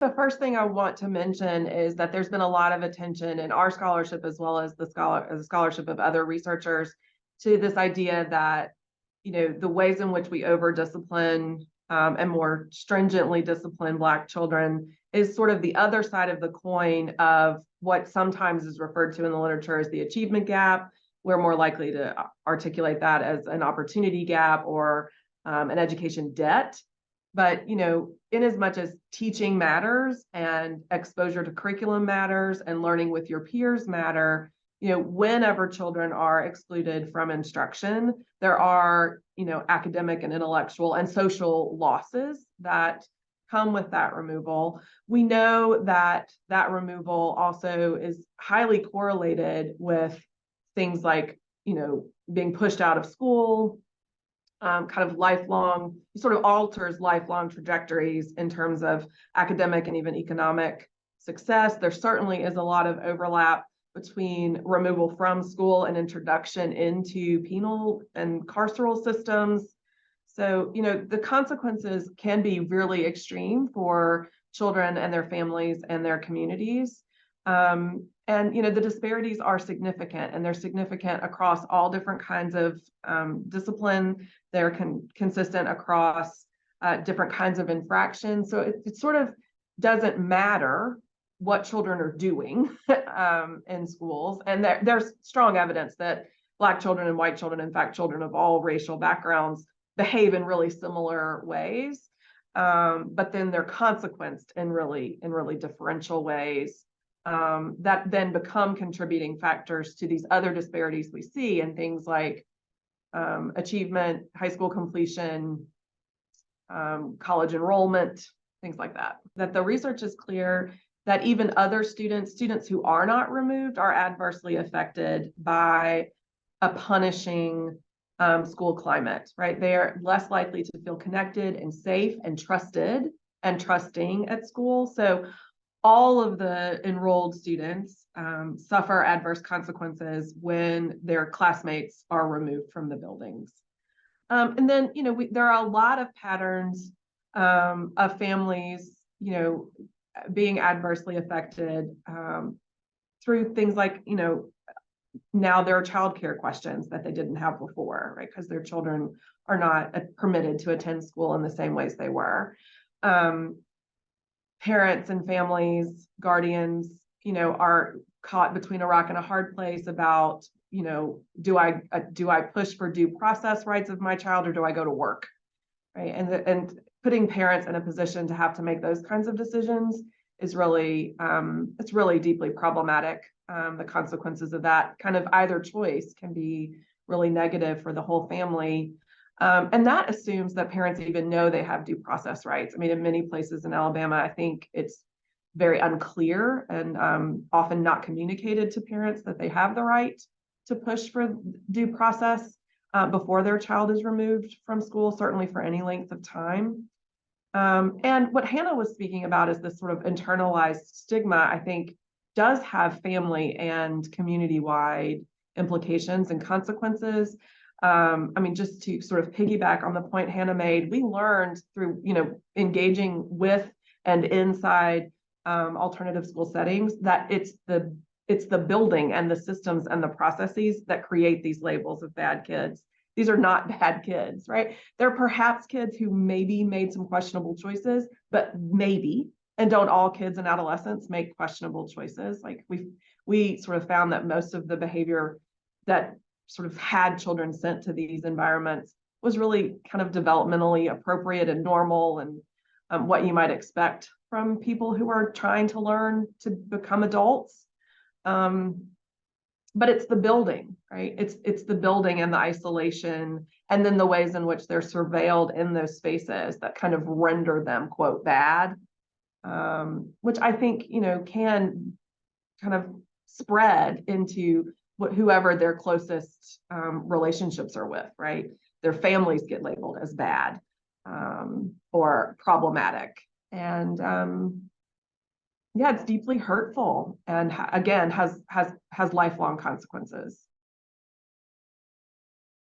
The first thing I want to mention is that there's been a lot of attention in our scholarship, as well as the scholarship of other researchers, to this idea that, the ways in which we over discipline and more stringently discipline Black children is sort of the other side of the coin of what sometimes is referred to in the literature as the achievement gap. We're more likely to articulate that as an opportunity gap or an education debt. But, in as much as teaching matters and exposure to curriculum matters and learning with your peers matter, whenever children are excluded from instruction, there are, academic and intellectual and social losses that come with that removal. We know that that removal also is highly correlated with things like, being pushed out of school, kind of lifelong, sort of alters lifelong trajectories in terms of academic and even economic success. There certainly is a lot of overlap between removal from school and introduction into penal and carceral systems. So, the consequences can be really extreme for children and their families and their communities. And, the disparities are significant, and they're significant across all different kinds of discipline. They're consistent across different kinds of infractions. So it sort of doesn't matter what children are doing in schools. And there's strong evidence that Black children and white children, in fact, children of all racial backgrounds, behave in really similar ways. But then they're consequenced in really differential ways. That then become contributing factors to these other disparities we see in things like achievement, high school completion, college enrollment, things like that. That the research is clear that even other students who are not removed, are adversely affected by a punishing school climate, right? They are less likely to feel connected and safe and trusted and trusting at school. So all of the enrolled students suffer adverse consequences when their classmates are removed from the buildings. And then, there are a lot of patterns of families, being adversely affected through things like, now there are childcare questions that they didn't have before, right? Because their children are not permitted to attend school in the same ways they were. Parents and families, guardians, are caught between a rock and a hard place about, do I push for due process rights of my child, or do I go to work, right? And putting parents in a position to have to make those kinds of decisions is really, it's really deeply problematic. The consequences of that kind of either choice can be really negative for the whole family. And that assumes that parents even know they have due process rights. I mean, in many places in Alabama, I think it's very unclear and often not communicated to parents that they have the right to push for due process before their child is removed from school, certainly for any length of time. And what Hannah was speaking about is this sort of internalized stigma, I think, does have family and community-wide implications and consequences. I mean, just to sort of piggyback on the point Hannah made, we learned through, engaging with and inside alternative school settings that it's the building and the systems and the processes that create these labels of bad kids. These are not bad kids, right? They're perhaps kids who maybe made some questionable choices, but maybe, and don't all kids and adolescents make questionable choices? Like we sort of found that most of the behavior that sort of had children sent to these environments was really kind of developmentally appropriate and normal, and what you might expect from people who are trying to learn to become adults. But it's the building, right? It's the building and the isolation, and then the ways in which they're surveilled in those spaces that kind of render them, quote, bad, which I think, can kind of spread into whoever their closest relationships are with, right? Their families get labeled as bad or problematic. And yeah, it's deeply hurtful, and again, has lifelong consequences.